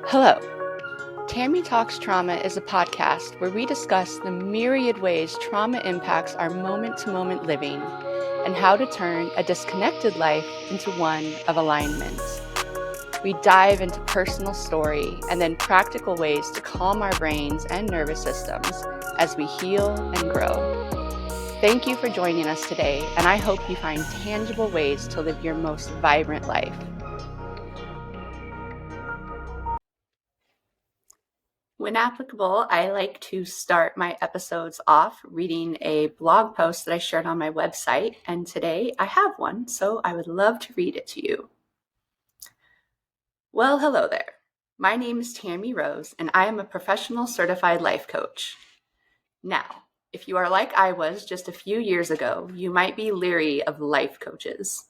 Hello. Tami Talks Trauma is a podcast where we discuss the myriad ways trauma impacts our moment-to-moment living and how to turn a disconnected life into one of alignment. We dive into personal story and then practical ways to calm our brains and nervous systems as we heal and grow. Thank you for joining us today, and I hope you find tangible ways to live your most vibrant life. When applicable, I like to start my episodes off reading a blog post that I shared on my website, and today I have one, so I would love to read it to you. Well, hello there. My name is Tami Rose, and I am a professional certified life coach. Now, if you are like I was just a few years ago, you might be leery of life coaches.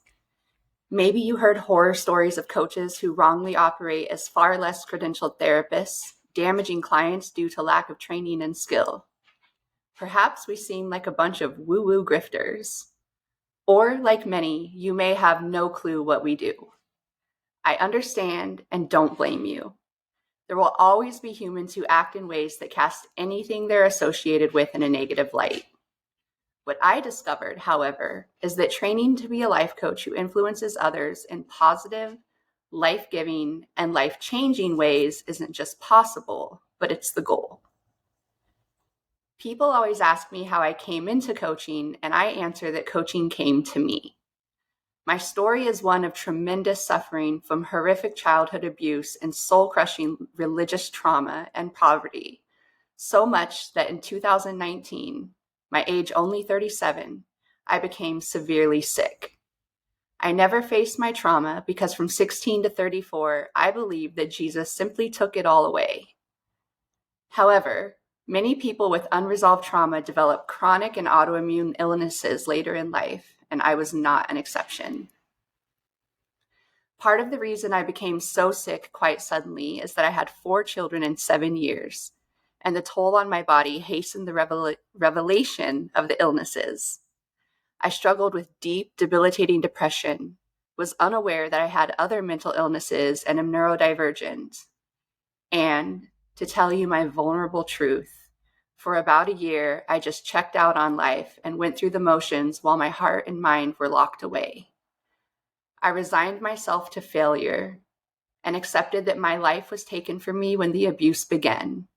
Maybe you heard horror stories of coaches who wrongly operate as far less credentialed therapists, damaging clients due to lack of training and skill. Perhaps we seem like a bunch of woo-woo grifters. Or, like many, you may have no clue what we do. I understand and don't blame you. There will always be humans who act in ways that cast anything they're associated with in a negative light. What I discovered, however, is that training to be a life coach who influences others in positive, life-giving, and life-changing ways isn't just possible, but it's the goal. People always ask me how I came into coaching, and I answer that coaching came to me. My story is one of tremendous suffering from horrific childhood abuse and soul-crushing religious trauma and poverty, so much that in 2019, my age only 37, I became severely sick. I never faced my trauma because from 16 to 34, I believed that Jesus simply took it all away. However, many people with unresolved trauma develop chronic and autoimmune illnesses later in life, and I was not an exception. Part of the reason I became so sick quite suddenly is that I had 4 children in 7 years, and the toll on my body hastened the revelation of the illnesses. I struggled with deep, debilitating depression, was unaware that I had other mental illnesses and am neurodivergent. And, to tell you my vulnerable truth, for about a year, I just checked out on life and went through the motions while my heart and mind were locked away. I resigned myself to failure and accepted that my life was taken from me when the abuse began.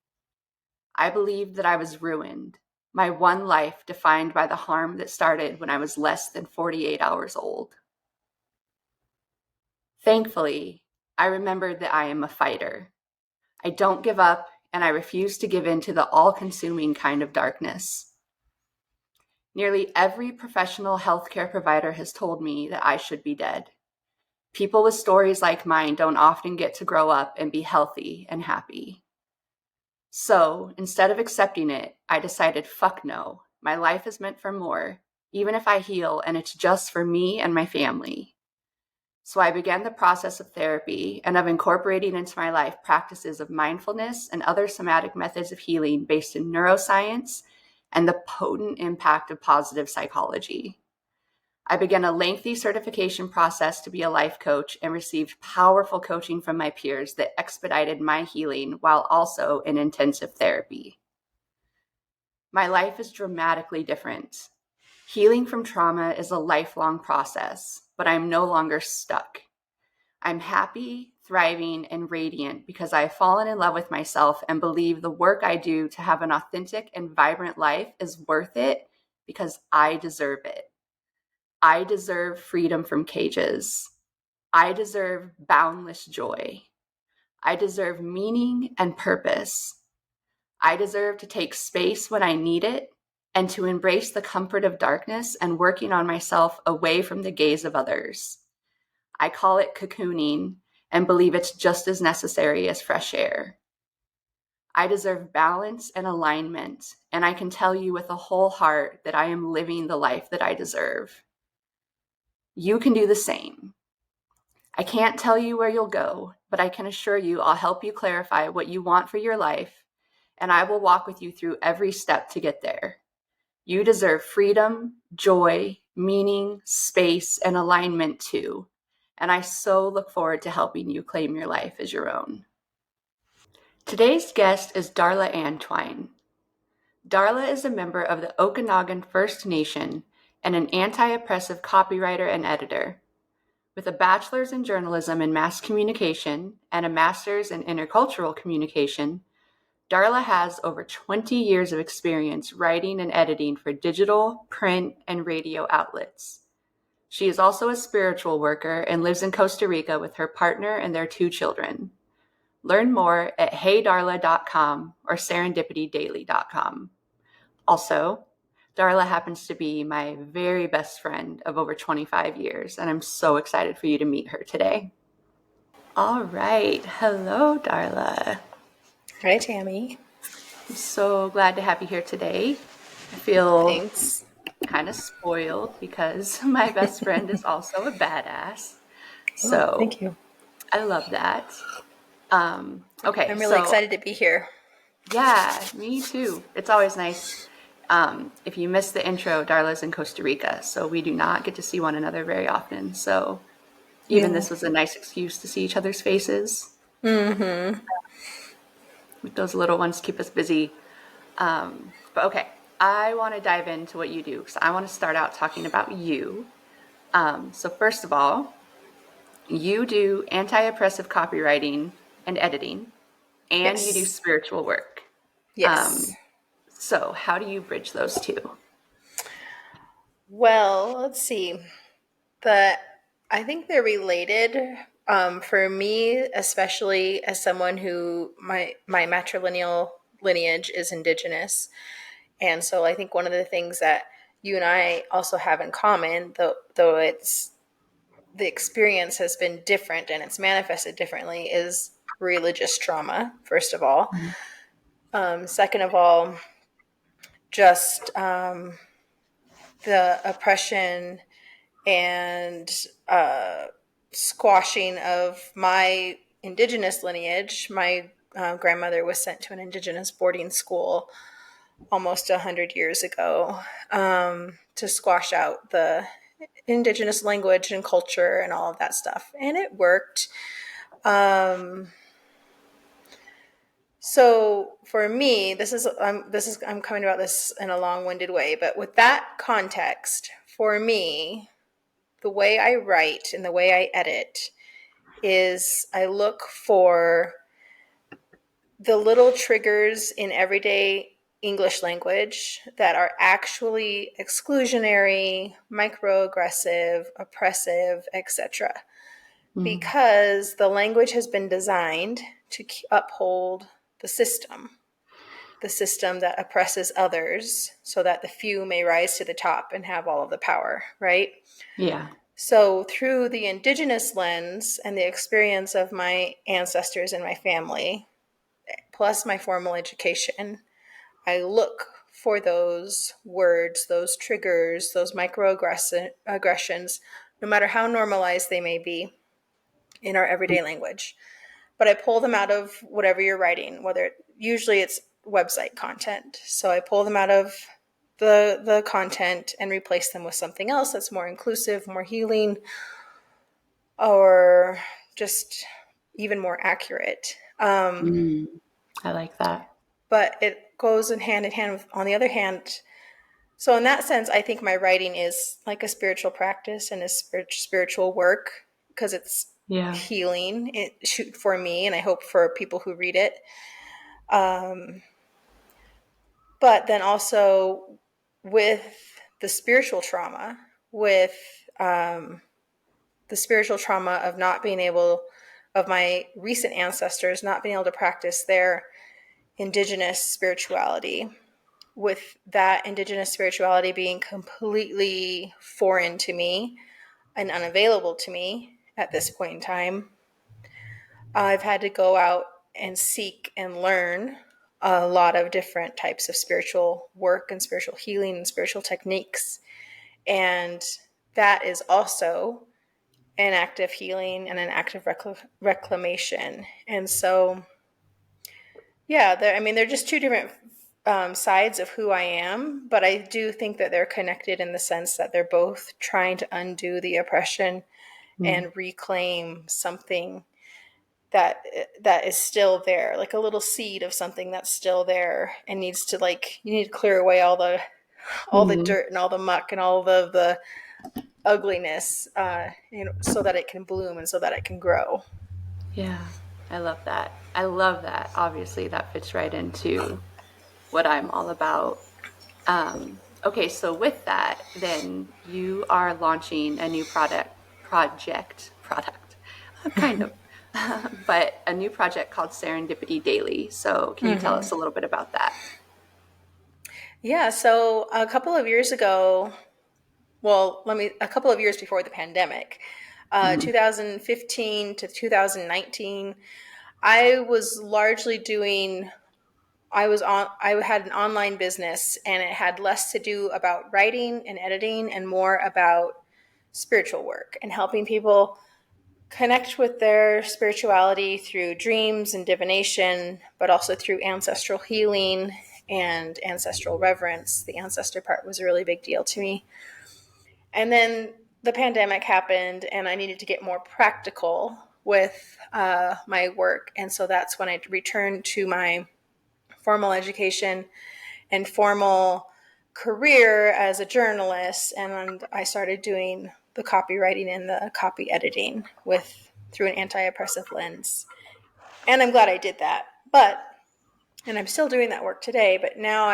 I believed that I was ruined, my one life defined by the harm that started when I was less than 48 hours old. Thankfully, I remembered that I am a fighter. I don't give up, and I refuse to give in to the all-consuming kind of darkness. Nearly every professional healthcare provider has told me that I should be dead. People with stories like mine don't often get to grow up and be healthy and happy. So, instead of accepting it, I decided, fuck no, my life is meant for more, even if I heal and it's just for me and my family. So I began the process of therapy and of incorporating into my life practices of mindfulness and other somatic methods of healing based in neuroscience and the potent impact of positive psychology. I began a lengthy certification process to be a life coach and received powerful coaching from my peers that expedited my healing while also in intensive therapy. My life is dramatically different. Healing from trauma is a lifelong process, but I'm no longer stuck. I'm happy, thriving, and radiant because I have fallen in love with myself and believe the work I do to have an authentic and vibrant life is worth it because I deserve it. I deserve freedom from cages. I deserve boundless joy. I deserve meaning and purpose. I deserve to take space when I need it and to embrace the comfort of darkness and working on myself away from the gaze of others. I call it cocooning and believe it's just as necessary as fresh air. I deserve balance and alignment, and I can tell you with a whole heart that I am living the life that I deserve. You can do the same. I can't tell you where you'll go, but I can assure you I'll help you clarify what you want for your life, and I will walk with you through every step to get there. You deserve freedom, joy, meaning, space, and alignment too, and I so look forward to helping you claim your life as your own. Today's guest is Darla Antoine. Darla is a member of the Okanagan First Nation and an anti-oppressive copywriter and editor. With a bachelor's in journalism and mass communication and a master's in intercultural communication, Darla has over 20 years of experience writing and editing for digital, print, and radio outlets. She is also a spiritual worker and lives in Costa Rica with her partner and their 2 children. Learn more at heydarla.com or serendipitydaily.com. Also, Darla happens to be my very best friend of over 25 years, and I'm so excited for you to meet her today. All right. Hello, Darla. Hi, Tami. I'm so glad to have you here today. I feel Thanks. kind of spoiled because my best friend is also a badass. So Thank you. I love that. Okay. I'm really excited to be here. Yeah, me too. It's always nice. If you missed the intro, Darla's in Costa Rica, so we do not get to see one another very often. So even this was a nice excuse to see each other's faces. Mm-hmm. Those little ones keep us busy. But okay, I want to dive into what you do because I want to start out talking about you. So first of all, you do anti-oppressive copywriting and editing, and you do spiritual work. Yes. So how do you bridge those two? Well, let's see. I think they're related. For me, especially as someone who my matrilineal lineage is indigenous, and so I think one of the things that you and I also have in common, though it's the experience has been different and it's manifested differently, is religious trauma. First of all, second of all, just the oppression and squashing of my indigenous lineage. My grandmother was sent to an indigenous boarding school almost 100 years ago to squash out the indigenous language and culture and all of that stuff. And it worked. So for me, I'm coming about this in a long-winded way, but with that context, for me, the way I write and the way I edit is I look for the little triggers in everyday English language that are actually exclusionary, microaggressive, oppressive, etc. Because the language has been designed to uphold the system that oppresses others so that the few may rise to the top and have all of the power, right? Yeah. So through the indigenous lens and the experience of my ancestors and my family, plus my formal education, I look for those words, those triggers, those microaggressions, no matter how normalized they may be in our everyday language. But I pull them out of whatever you're writing, usually it's website content. So I pull them out of the content and replace them with something else that's more inclusive, more healing, or just even more accurate. I like that. But it goes in hand with, on the other hand, so in that sense, I think my writing is like a spiritual practice and a spiritual work because it's healing for me, and I hope for people who read it. But then also with the spiritual trauma, with the spiritual trauma of not being able, of my recent ancestors not being able to practice their indigenous spirituality, with that indigenous spirituality being completely foreign to me and unavailable to me at this point in time, I've had to go out and seek and learn a lot of different types of spiritual work and spiritual healing and spiritual techniques. And that is also an act of healing and an act of reclamation. And so, yeah, they're just two different sides of who I am, but I do think that they're connected in the sense that they're both trying to undo the oppression and reclaim something that that is still there, like a little seed of something that's still there and needs to, like, you need to clear away all the Mhm. dirt and all the muck and all the ugliness, so that it can bloom and so that it can grow. Yeah, I love that. I love that. Obviously, that fits right into what I'm all about. Okay, so with that, then you are launching a new product, kind of, but a new project called Serendipity Daily. So, can you tell us a little bit about that? Yeah, so a couple of years ago, well, a couple of years before the pandemic, Mhm. 2015 to 2019, I was largely doing, I had an online business, and it had less to do about writing and editing and more about spiritual work and helping people connect with their spirituality through dreams and divination, but also through ancestral healing and ancestral reverence. The ancestor part was a really big deal to me. And then the pandemic happened, and I needed to get more practical with my work. And so that's when I returned to my formal education and formal career as a journalist, and I started doing the copywriting and the copy editing with through an anti-oppressive lens. And I'm glad I did that. But and I'm still doing that work today, but now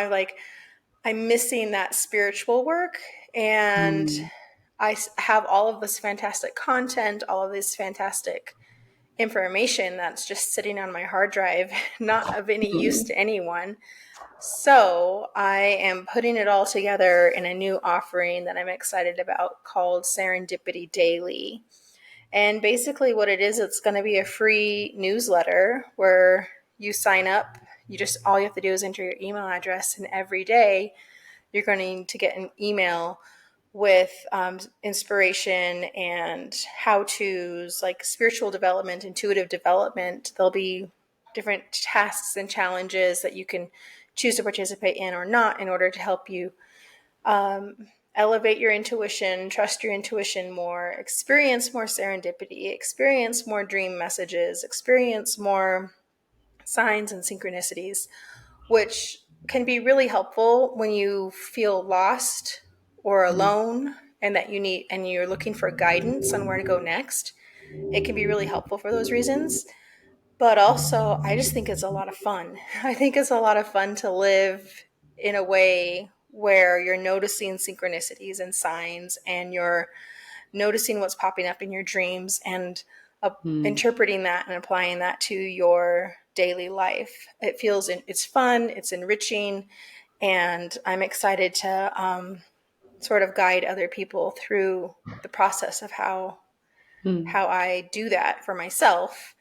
I'm missing that spiritual work, and Mm. I have all of this fantastic content, all of this fantastic information that's just sitting on my hard drive, not of any use Mhm. to anyone. So I am putting it all together in a new offering that I'm excited about called Serendipity Daily. And basically, what it is, it's going to be a free newsletter where you sign up. All you have to do is enter your email address, and every day you're going to get an email with inspiration and how to's, like spiritual development, intuitive development. There'll be different tasks and challenges that you can choose to participate in or not in order to help you um, elevate your intuition, trust your intuition more, experience more serendipity, experience more dream messages, experience more signs and synchronicities, which can be really helpful when you feel lost or alone and that you're looking for guidance on where to go next. It can be really helpful for those reasons. But also, I just think it's a lot of fun. I think it's a lot of fun to live in a way where you're noticing synchronicities and signs, and you're noticing what's popping up in your dreams, and Mm. interpreting that and applying that to your daily life. It's fun, it's enriching, and I'm excited to sort of guide other people through the process of Mm. how I do that for myself,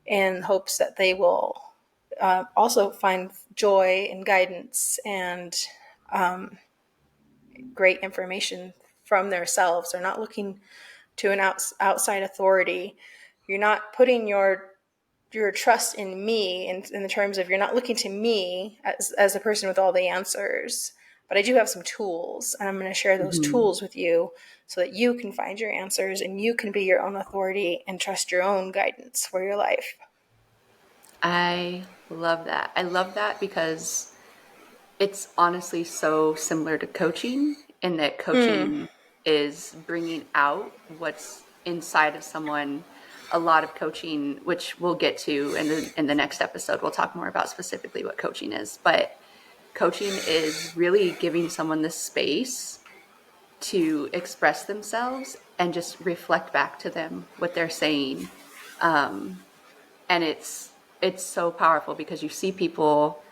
in hopes that they will also find joy and guidance and great information from themselves. They're not looking to an outside authority. You're not putting your trust in me in the terms of, you're not looking to me as the person with all the answers. But I do have some tools, and I'm going to share those Mhm. tools with you so that you can find your answers and you can be your own authority and trust your own guidance for your life. I love that. I love that because it's honestly so similar to coaching in that Mm, coaching is bringing out what's inside of someone. A lot of coaching, which we'll get to in the next episode, we'll talk more about specifically what coaching is. But coaching is really giving someone the space to express themselves and just reflect back to them what they're saying. Um, and it's so powerful because you see people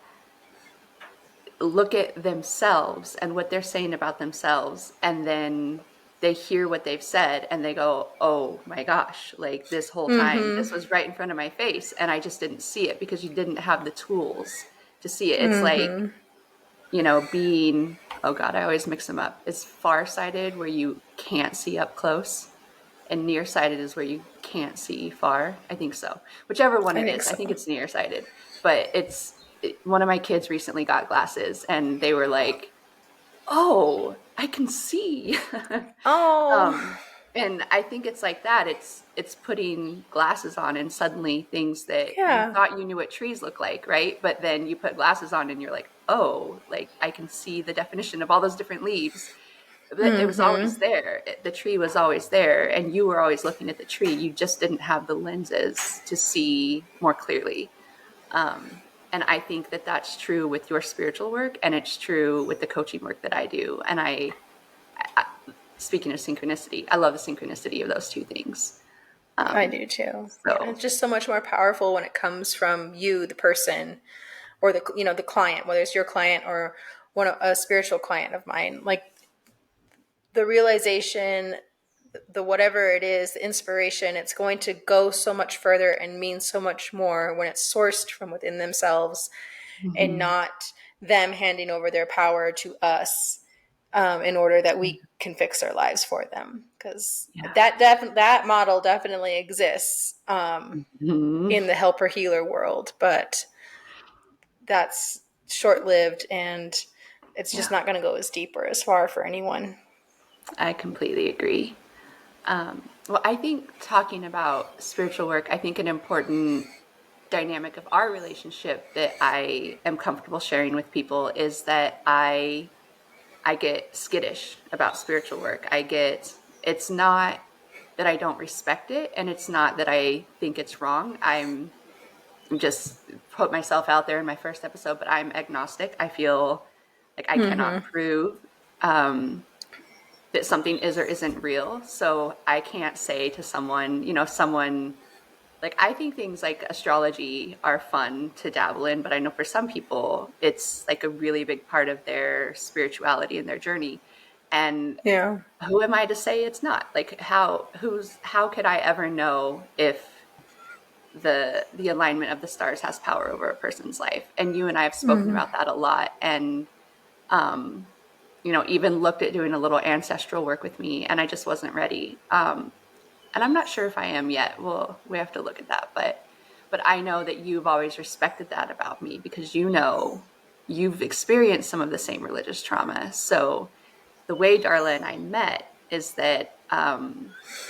look at themselves and what they're saying about themselves, and then they hear what they've said and they go, oh my gosh, like this whole time this mm-hmm, was right in front of my face and I just didn't see it because you didn't have the tools to see it. It's like, mm-hmm. being, oh god, I always mix them up. It's farsighted where you can't see up close, and nearsighted is where you can't see far. I think so. Whichever one I it think is. I think so. it's nearsighted. But one of my kids recently got glasses and they were like, "Oh, I can see." Oh, um And I think it's like that. It's putting glasses on and suddenly things that you Yeah. thought you knew what trees look like, right? But then you put glasses on and you're like, oh, like I can see the definition of all those different leaves. But it was always Mm-hmm. there. The tree was always there, and you were always looking at the tree. You just didn't have the lenses to see more clearly. And I think that that's true with your spiritual work, and it's true with the coaching work that I do. And speaking of synchronicity, I love the synchronicity of those two things. I Um, do too. Yeah, so it's just so much more powerful when it comes from you, the person, or the client, whether it's your client or a spiritual client of mine. Like the realization, the whatever it is, the inspiration, it's going to go so much further and mean so much more when it's sourced from within themselves and mhm. not them handing over their power to us in order that we can fix their lives for them. Because Yeah. that model definitely exists Mhm. in the helper healer world, but that's short lived and it's just Yeah, not going to go as deep or as far for anyone. I completely agree. Well, I think talking about spiritual work, I think an important dynamic of our relationship that I am comfortable sharing with people is that I get skittish about spiritual work. It's not that I don't respect it, and it's not that I think it's wrong. I'm just put myself out there in my first episode, but I'm agnostic. I feel like I cannot Mm-hmm. prove that something is or isn't real. So I can't say to someone, someone like I think things like astrology are fun to dabble in, but I know for some people it's like a really big part of their spirituality and their journey. And Yeah. who am I to say it's not? Like how could I ever know if the alignment of the stars has power over a person's life? And you and I have spoken Mm-hmm. about that a lot. And um, even looked at doing a little ancestral work with me, and I just wasn't ready. And I'm not sure if I am yet. Well, we have to look at that, but I know that you've always respected that about me because you've experienced some of the same religious trauma. So the way Darla and I met is that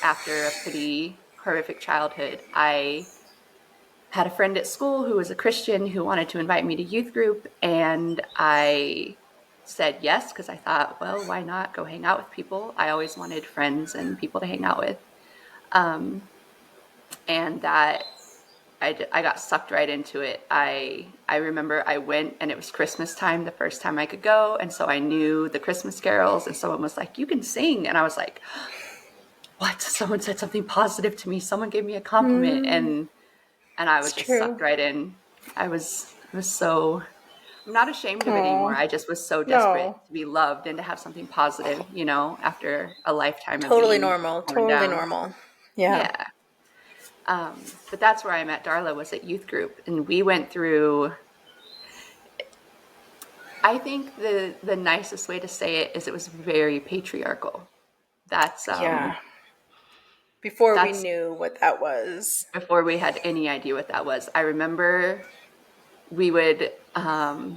after a pretty horrific childhood, I had a friend at school who was a Christian who wanted to invite me to youth group, and I said yes because I thought, well, why not go hang out with people? I always wanted friends and people to hang out with. Um, and that I got sucked right into it. I remember I went and it was Christmas time the first time I could go, and so I knew the Christmas carols. And someone was like, "You can sing," and I was like, "What?" Someone said something positive to me. Someone gave me a compliment, Mm, and I was it's just true. sucked right in. I was so I'm not ashamed of it anymore. Oh, I just was so desperate no. to be loved and to have something positive, after a lifetime of Totally being normal. torn Totally down. normal. Yeah. Yeah. But that's where I met Darla was at youth group, and we went through. I think the nicest way to say it was very patriarchal. That's Yeah. Before we that's knew what that was. before we had any idea what that was. I remember we would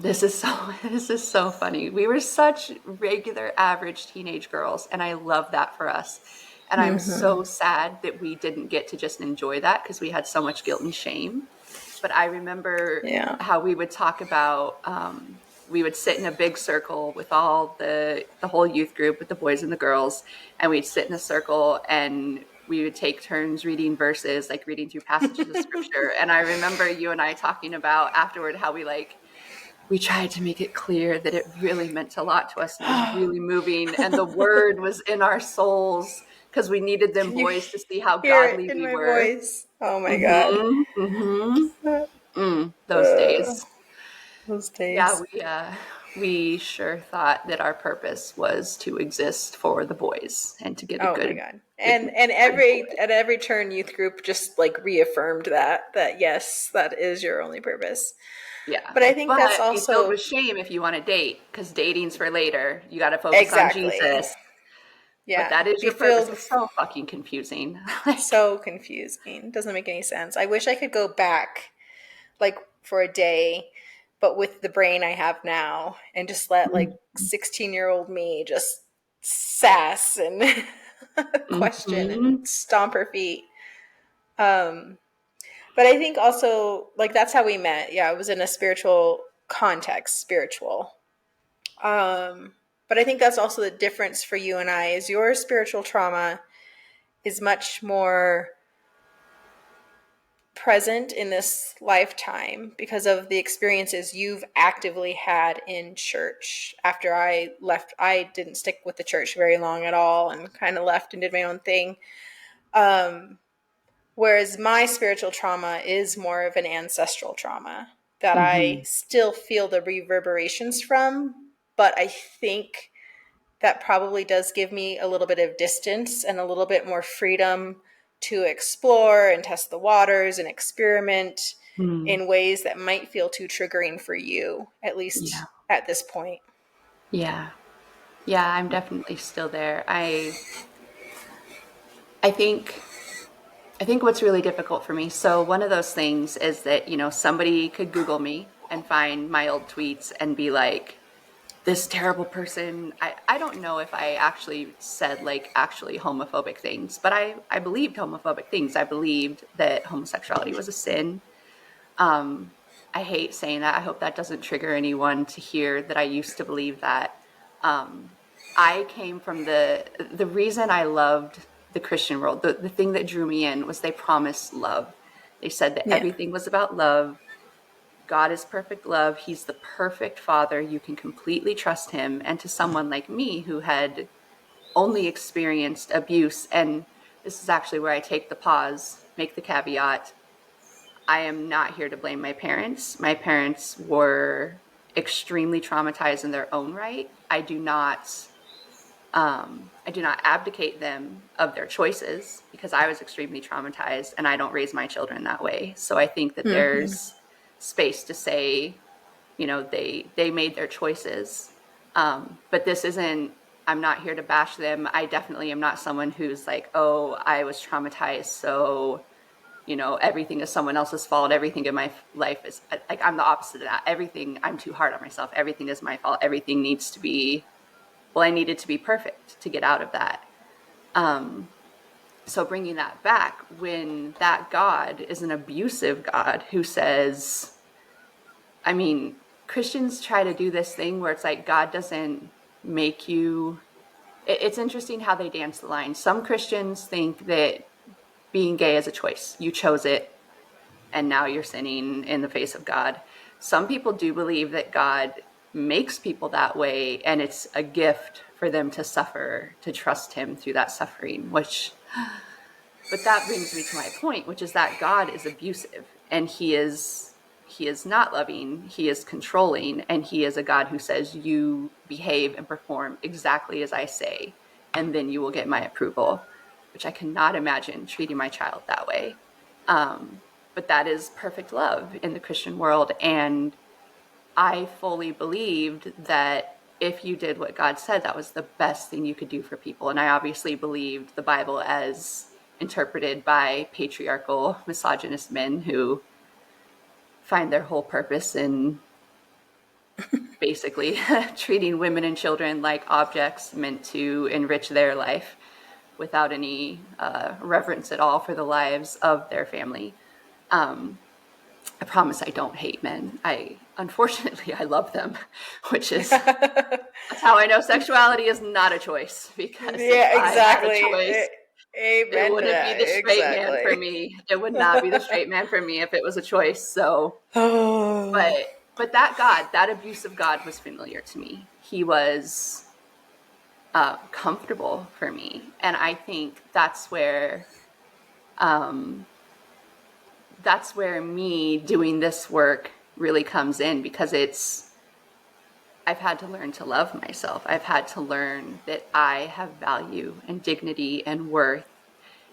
this is so this is so funny. We were such regular average teenage girls, and I love that for us. And I'm Mm-hmm. so sad that we didn't get to just enjoy that because we had so much guilt and shame. But I remember Yeah. how we would talk about we would sit in a big circle with all the whole youth group with the boys and the girls, and we'd sit in a circle and we would take turns reading verses, like reading through passages of scripture. And I remember you and I talking about afterward how we tried to make it clear that it really meant a lot to us and it was really moving and the word was in our souls because we needed them Can you boys to see how hear it godly in we my were. voice? Oh my God. Mm-hmm. Mm-hmm. Those Uh, days. those Yeah, days. we sure thought that our purpose was to exist for the boys and to get a Oh my good God. good And good every boy. at every turn youth group just like reaffirmed that yes, that is your only purpose. Yeah, But I think that's but be filled also with shame if you want to date because dating's for later. You got to focus on exactly. Jesus. But Yeah. that is Be your purpose. filled It's so fucking confusing. Like, so confusing. Doesn't make any sense. I wish I could go back like for a day, but with the brain I have now and just let like 16-year-old me just sass and question and Mm-hmm. stomp her feet. Um, but I think also, like, that's how we met. Yeah, it was in a spiritual context, spiritual. Um, but I think that's also the difference for you and I is your spiritual trauma is much more present in this lifetime because of the experiences you've actively had in church. After I left, I didn't stick with the church very long at all and kind of left and did my own thing. Um, Whereas my spiritual trauma is more of an ancestral trauma that I Mm-hmm. still feel the reverberations from, but I think that probably does give me a little bit of distance and a little bit more freedom to explore and test the waters and experiment Mm. in ways that might feel too triggering for you, at Yeah. least at this point. Yeah. Yeah, I'm definitely still there. I think I think what's really difficult for me, so one of those things is that, somebody could Google me and find my old tweets and be like, this terrible person. I don't know if I actually said like actually homophobic things, but I believed homophobic things. I believed that homosexuality was a sin. Um, I hate saying that. I hope that doesn't trigger anyone to hear that I used to believe that. Um, I came from the reason I loved the Christian world, the thing that drew me in was they promised love. They said that Yeah. everything was about love. God is perfect love. He's the perfect father. You can completely trust him. And to someone like me who had only experienced abuse, and this is actually where I take the pause, make the caveat. I am not here to blame my parents. My parents were extremely traumatized in their own right. I do not abdicate them of their choices because I was extremely traumatized and I don't raise my children that way. So I think that Mm-hmm. there's space to say, they made their choices. But this isn't, I'm not here to bash them. I definitely am not someone who's like, oh, I was traumatized, so everything is someone else's fault. Everything in my life is like, I'm the opposite of that. Everything, I'm too hard on myself. Everything is my fault. Everything needs to be, well, I needed to be perfect to get out of that. Um, so bringing that back, when that God is an abusive God who says, I mean, Christians try to do this thing where it's like God doesn't make you. It's interesting how they dance the line. Some Christians think that being gay is a choice. You chose it, and now you're sinning in the face of God. Some people do believe that God makes people that way, and it's a gift for them to suffer, to trust him through that suffering, but that brings me to my point, which is that God is abusive, and he is not loving, he is controlling, and he is a God who says, you behave and perform exactly as I say, and then you will get my approval, which I cannot imagine treating my child that way. But that is perfect love in the Christian world. And I fully believed that if you did what God said, that was the best thing you could do for people. And I obviously believed the Bible as interpreted by patriarchal, misogynist men who find their whole purpose in basically treating women and children like objects meant to enrich their life without any reverence at all for the lives of their family. Um, I promise I don't hate men. Unfortunately, I love them, which is, that's how I know sexuality is not a choice, because if Yeah, I had a exactly. choice, it Amen to wouldn't be that. the straight man for Exactly. me. It would not be the straight man for me if it was a choice. So, Oh. but that God, that abusive God was familiar to me. He was comfortable for me. And I think um, that's where me doing this work really comes in, because I've had to learn to love myself. I've had to learn that I have value and dignity and worth.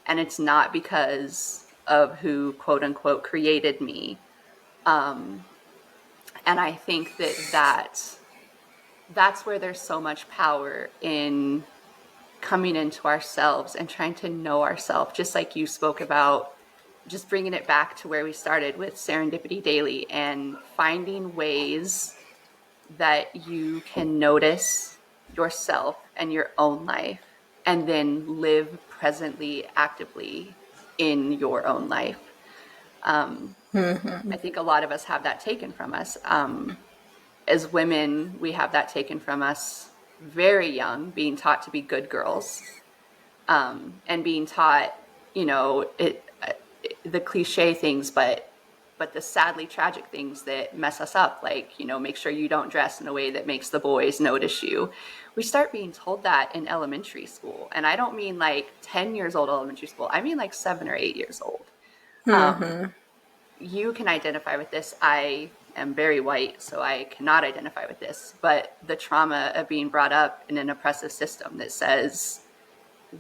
And it's not because of who, quote unquote, created me. Um, and I think that's where there's so much power in coming into ourselves and trying to know ourselves, just like you spoke about, just bringing it back to where we started with Serendipity Daily and finding ways that you can notice yourself and your own life and then live presently, actively in your own life. I think a lot of us have that taken from us. As women, we have that taken from us very young, being taught to be good girls, and being taught, the cliche things, but the sadly tragic things that mess us up, like, make sure you don't dress in a way that makes the boys notice you. We start being told that in elementary school. And I don't mean like 10 years old elementary school. I mean like 7 or 8 years old. You can identify with this. I am very white, so I cannot identify with this. But the trauma of being brought up in an oppressive system that says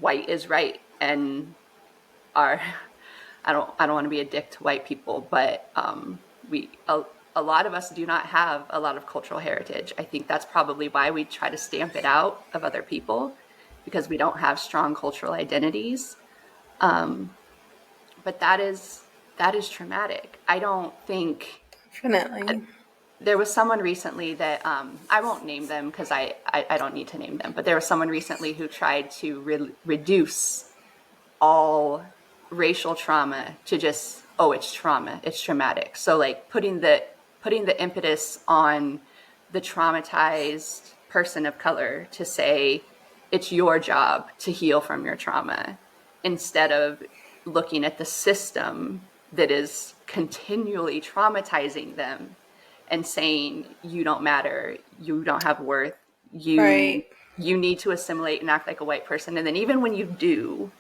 white is right, and our I don't want to be a dick to white people, but a lot of us do not have a lot of cultural heritage. I think that's probably why we try to stamp it out of other people, because we don't have strong cultural identities. But that is traumatic. I don't think Definitely. there was someone recently that I won't name them because I don't need to name them, but there was someone recently who tried to reduce all racial trauma to just, oh, it's trauma, it's traumatic. So like putting the impetus on the traumatized person of color to say it's your job to heal from your trauma, instead of looking at the system that is continually traumatizing them and saying you don't matter, you don't have worth, Right. you need to assimilate and act like a white person. And then even when you do,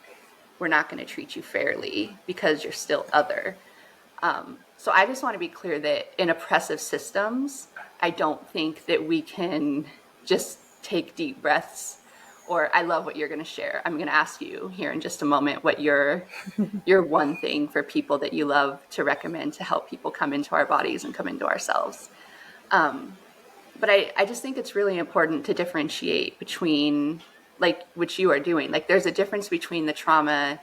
we're not going to treat you fairly because you're still other. So I just want to be clear that in oppressive systems, I don't think that we can just take deep breaths. Or I love what you're going to share. I'm going to ask you here in just a moment what your one thing for people that you love to recommend to help people come into our bodies and come into ourselves. But I just think it's really important to differentiate between, like, which you are doing. Like, there's a difference between the trauma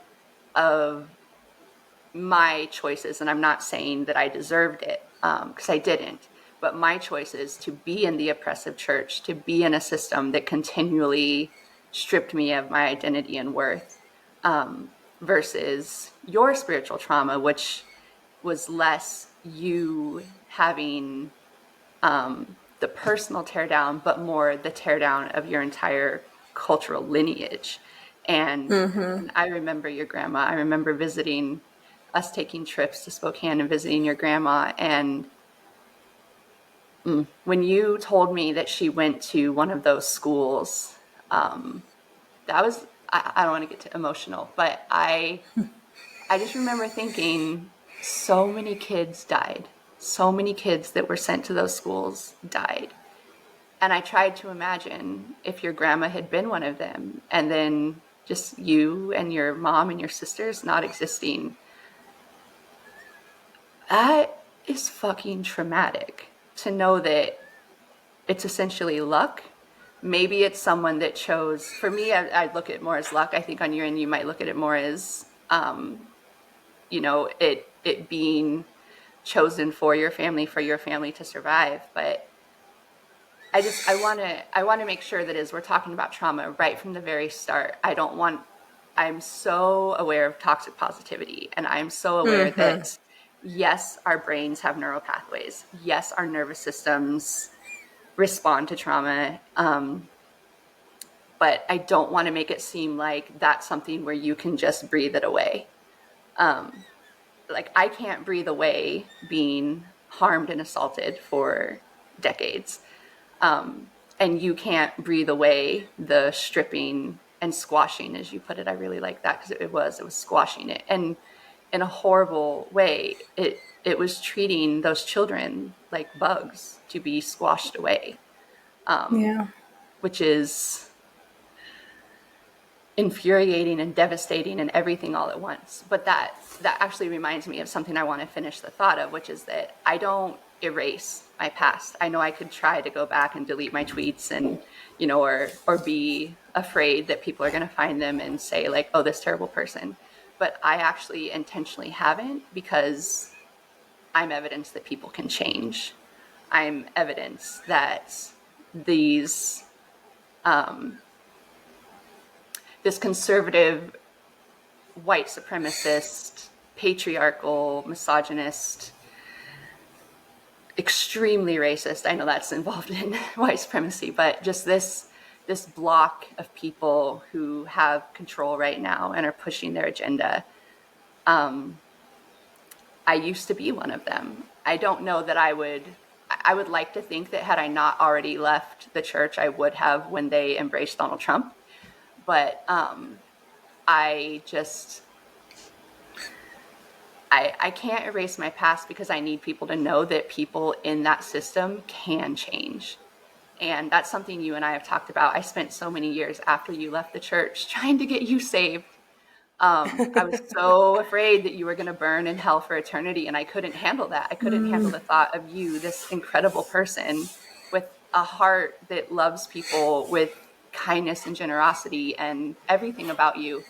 of my choices, and I'm not saying that I deserved it, because I didn't, but my choices to be in the oppressive church, to be in a system that continually stripped me of my identity and worth, versus your spiritual trauma, which was less you having the personal teardown, but more the teardown of your entire cultural lineage. And I remember your grandma. I remember visiting, us taking trips to Spokane and visiting your grandma. And when you told me that she went to one of those schools, that was, I don't want to get too emotional, but I just remember thinking, so many kids died. So many kids that were sent to those schools died. And I tried to imagine if your grandma had been one of them, and then just you and your mom and your sisters not existing. That is fucking traumatic, to know that it's essentially luck. Maybe it's someone that chose. For me, I look at it more as luck. I think on your end, you might look at it more as, it being chosen for your family to survive. But I want to make sure that as we're talking about trauma right from the very start, I'm so aware of toxic positivity, and I'm so aware that yes, our brains have neural pathways. Yes, our nervous systems respond to trauma. But I don't want to make it seem like that's something where you can just breathe it away. Like, I can't breathe away being harmed and assaulted for decades. And you can't breathe away the stripping and squashing, as you put it. I really like that, because it was squashing it. And in a horrible way, it was treating those children like bugs to be squashed away, Yeah. which is infuriating and devastating and everything all at once. But that actually reminds me of something I want to finish the thought of, which is that I don't erase my past. I know I could try to go back and delete my tweets, and or be afraid that people are going to find them and say like, oh, this terrible person. But I actually intentionally haven't, because I'm evidence that people can change. I'm evidence that these this conservative, white supremacist, patriarchal, misogynist, extremely racist. I know that's involved in white supremacy, but just this block of people who have control right now and are pushing their agenda. I used to be one of them. I don't know that I would like to think that had I not already left the church, I would have when they embraced Donald Trump. But I just, I can't erase my past because I need people to know that people in that system can change. And that's something you and I have talked about. I spent so many years after you left the church trying to get you saved. I was so afraid that you were going to burn in hell for eternity, and I couldn't handle that. I couldn't handle the thought of you, this incredible person with a heart that loves people with kindness and generosity and everything about you.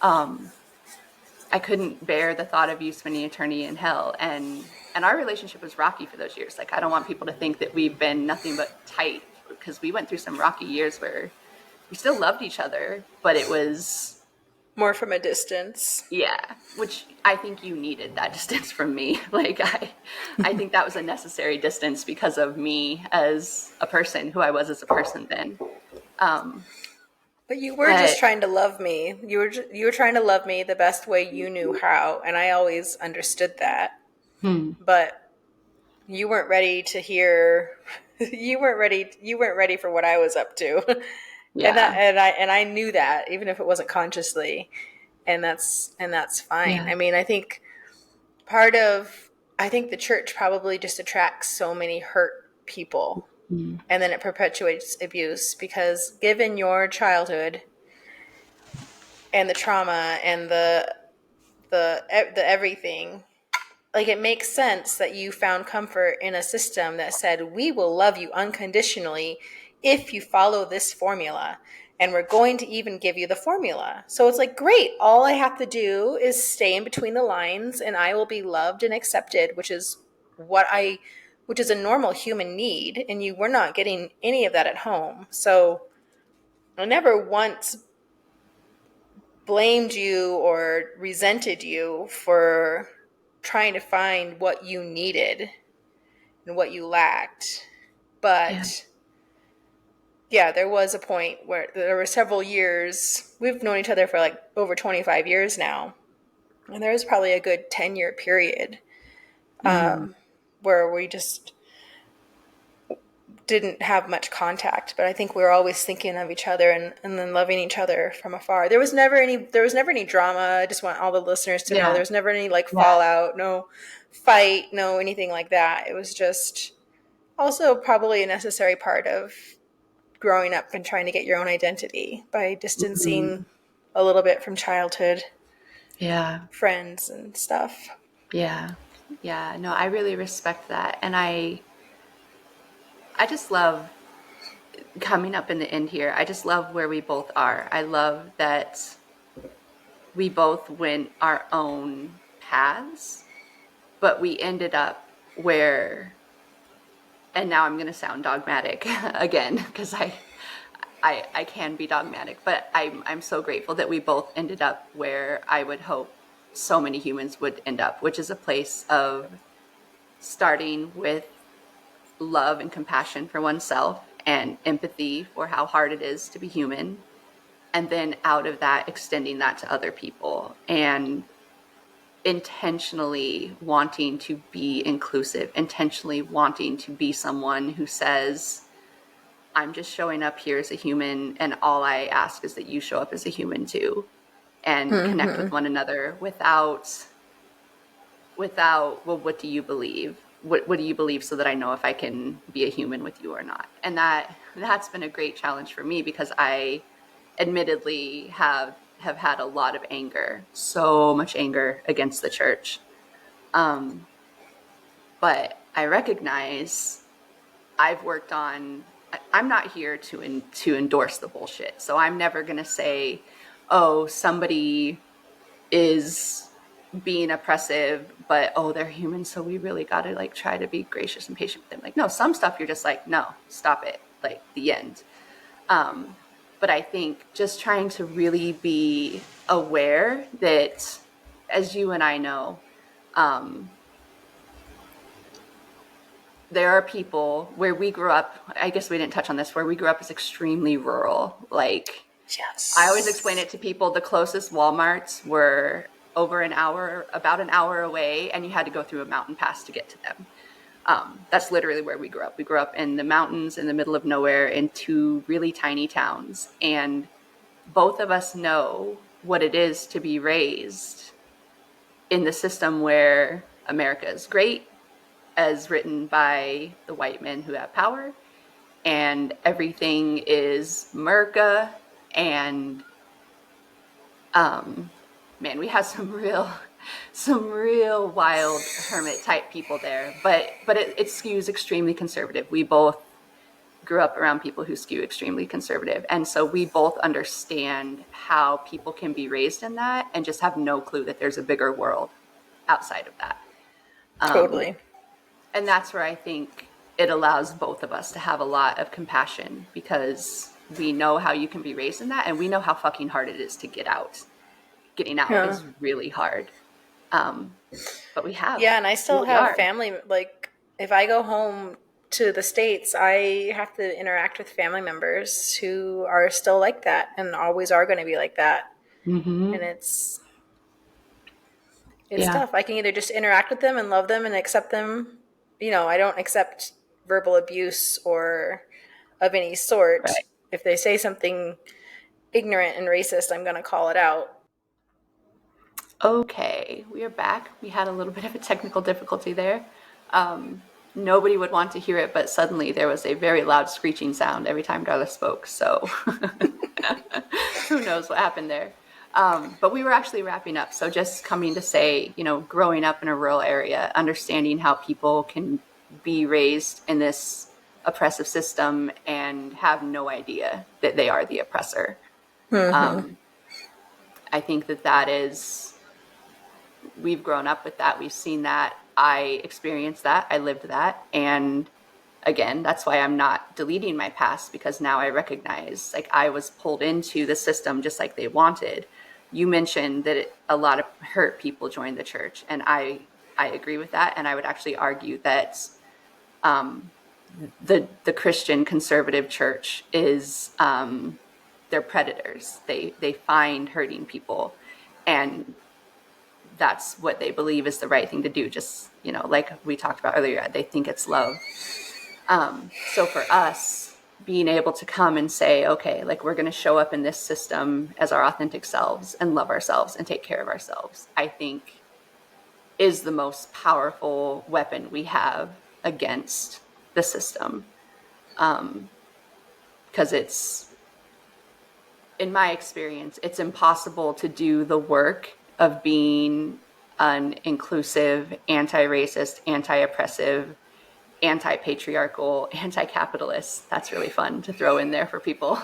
I couldn't bear the thought of you spending eternity in hell. And our relationship was rocky for those years. Like, I don't want people to think that we've been nothing but tight, because we went through some rocky years where we still loved each other, but it was more from a distance. Yeah, which I think you needed that distance from me. Like, I think that was a necessary distance because of me as a person, who I was as a person then. But you were just trying to love me. You were trying to love me the best way you knew how, and I always understood that. But you weren't ready to hear. You weren't ready for what I was up to. Yeah. And I knew that, even if it wasn't consciously, and that's fine. Yeah. I mean, I think the church probably just attracts so many hurt people, and then it perpetuates abuse, because given your childhood and the trauma and the everything, like, it makes sense that you found comfort in a system that said, we will love you unconditionally if you follow this formula, and we're going to even give you the formula. So it's like, great, all I have to do is stay in between the lines and I will be loved and accepted, which is a normal human need, and you were not getting any of that at home. So I never once blamed you or resented you for trying to find what you needed and what you lacked. But yeah, there was a point where there were several years. We've known each other for like over 25 years now. And there was probably a good 10-year period where we just didn't have much contact. But I think we were always thinking of each other and then loving each other from afar. There was never any drama. I just want all the listeners to know there was never any fallout, no fight, no anything like that. It was just also probably a necessary part of growing up and trying to get your own identity by distancing a little bit from childhood friends and stuff. No, I really respect that. And I just love coming up in the end here. I just love where we both are. I love that we both went our own paths, but we ended up where, and now I'm going to sound dogmatic again, because I can be dogmatic, but I'm so grateful that we both ended up where I would hope so many humans would end up, which is a place of starting with love and compassion for oneself and empathy for how hard it is to be human. And then out of that, extending that to other people and intentionally wanting to be inclusive, intentionally wanting to be someone who says, I'm just showing up here as a human, and all I ask is that you show up as a human too, and connect with one another without, well, what do you believe? What do you believe, so that I know if I can be a human with you or not? And that's been a great challenge for me, because I admittedly have had a lot of anger, so much anger against the church. But I recognize I've worked on, I'm not here to endorse the bullshit. So I'm never going to say, oh, somebody is being oppressive, but they're human, so we really got to like try to be gracious and patient with them. Like, no, some stuff you're just like, no, stop it, like the end. But I think just trying to really be aware that, as you and I know, there are people where we grew up, I guess we didn't touch on this, where we grew up is extremely rural. Like, Yes. I always explain it to people, the closest Walmarts were about an hour away, and you had to go through a mountain pass to get to them. That's literally where we grew up. We grew up in the mountains in the middle of nowhere in two really tiny towns. And both of us know what it is to be raised in the system where America is great, as written by the white men who have power, and everything is Merca, and man, we have some real wild hermit type people there, but it skews extremely conservative. We both grew up around people who skew extremely conservative, and so we both understand how people can be raised in that and just have no clue that there's a bigger world outside of that. Totally. And that's where I think it allows both of us to have a lot of compassion, because we know how you can be raised in that, and we know how fucking hard it is to get out. Getting out is really hard. But we have. Yeah, and I still have family. Like, if I go home to the States, I have to interact with family members who are still like that and always are going to be like that. Mm-hmm. And it's tough. I can either just interact with them and love them and accept them. You know, I don't accept verbal abuse or of any sort. Right. If they say something ignorant and racist, I'm going to call it out. Okay, we are back. We had a little bit of a technical difficulty there. Nobody would want to hear it, but suddenly there was a very loud screeching sound every time Darla spoke. So who knows what happened there. But we were actually wrapping up. So just coming to say, you know, growing up in a rural area, understanding how people can be raised in this oppressive system and have no idea that they are the oppressor. Mm-hmm. I think that is, we've grown up with that. We've seen that. I experienced that. I lived that. And again, that's why I'm not deleting my past, because now I recognize, like, I was pulled into the system just like they wanted. You mentioned that a lot of hurt people joined the church, and I agree with that. And I would actually argue that the Christian conservative church is they're predators. They find hurting people, and that's what they believe is the right thing to do. Just, you know, like we talked about earlier, they think it's love. So for us, being able to come and say, okay, like, we're going to show up in this system as our authentic selves and love ourselves and take care of ourselves, I think is the most powerful weapon we have against the system. Because it's, in my experience, it's impossible to do the work of being an inclusive, anti-racist, anti-oppressive, anti-patriarchal, anti-capitalist. That's really fun to throw in there for people.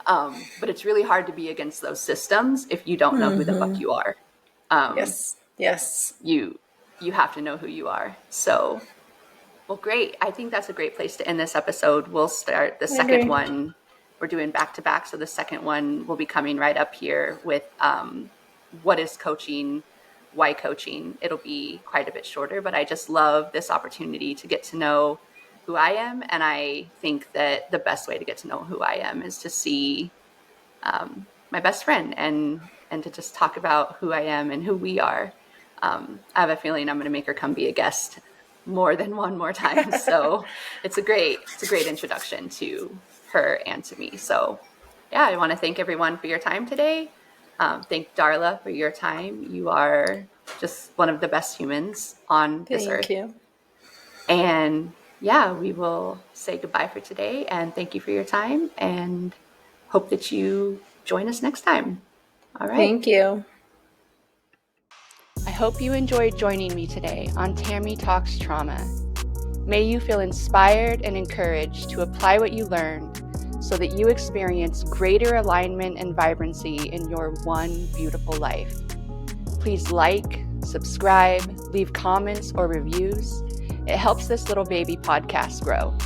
But it's really hard to be against those systems if you don't know who the fuck you are. Yes. You have to know who you are. So, well, great. I think that's a great place to end this episode. We'll start the second one. We're doing back to back. So the second one will be coming right up here with what is coaching, why coaching. It'll be quite a bit shorter, but I just love this opportunity to get to know who I am. And I think that the best way to get to know who I am is to see my best friend and to just talk about who I am and who we are. I have a feeling I'm going to make her come be a guest more than one more time. So it's a great introduction to her and to me. So yeah, I want to thank everyone for your time today. Thank Darla for your time. You are just one of the best humans on this earth. Thank you. And yeah, we will say goodbye for today, and thank you for your time, and hope that you join us next time. All right. Thank you. I hope you enjoyed joining me today on Tami Talks Trauma. May you feel inspired and encouraged to apply what you learned so that you experience greater alignment and vibrancy in your one beautiful life. Please like, subscribe, leave comments or reviews. It helps this little baby podcast grow.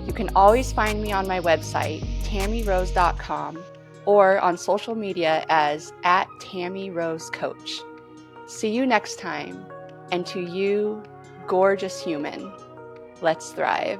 You can always find me on my website, tamirose.com, or on social media as @TamiRoseCoach. See you next time, and to you, gorgeous human, let's thrive.